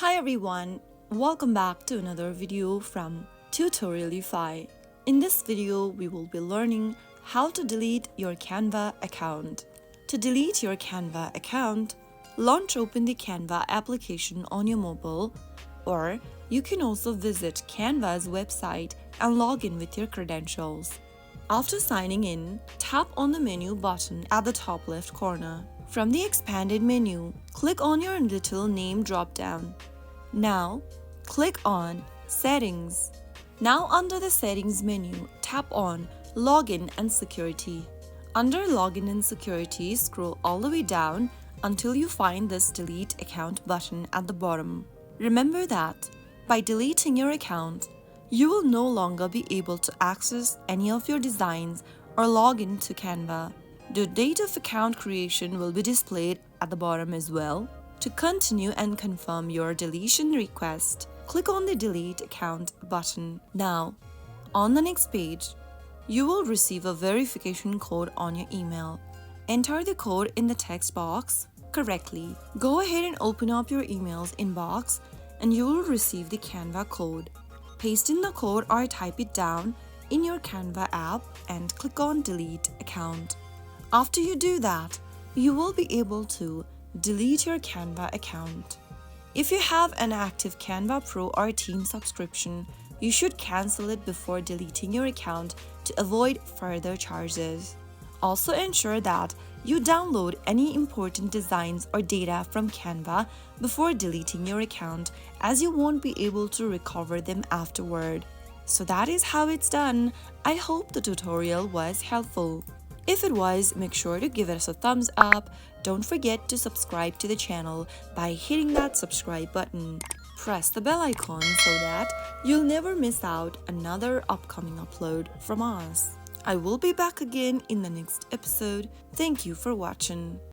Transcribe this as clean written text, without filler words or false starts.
Hi everyone, welcome back to another video from Tutorialify. In this video, we will be learning how to delete your Canva account. To delete your Canva account, open the Canva application on your mobile, or you can also visit Canva's website and log in with your credentials. After signing in, tap on the menu button at the top left corner. From the expanded menu, click on your little name drop-down. Now, click on Settings. Now under the Settings menu, tap on Login and Security. Under Login and Security, scroll all the way down until you find this Delete Account button at the bottom. Remember that by deleting your account, you will no longer be able to access any of your designs or log into Canva. The date of account creation will be displayed at the bottom as well. To continue and confirm your deletion request, click on the Delete Account button. Now, on the next page, you will receive a verification code on your email. Enter the code in the text box correctly. Go ahead and open up your email's inbox and you will receive the Canva code. Paste in the code or type it down in your Canva app and click on Delete Account. After you do that, you will be able to delete your Canva account. If you have an active Canva Pro or Team subscription, you should cancel it before deleting your account to avoid further charges. Also ensure that you download any important designs or data from Canva before deleting your account, as you won't be able to recover them afterward. So that is how it's done. I hope the tutorial was helpful. If it was, make sure to give us a thumbs up. Don't forget to subscribe to the channel by hitting that subscribe button. Press the bell icon so that you'll never miss out another upcoming upload from us. I will be back again in the next episode. Thank you for watching.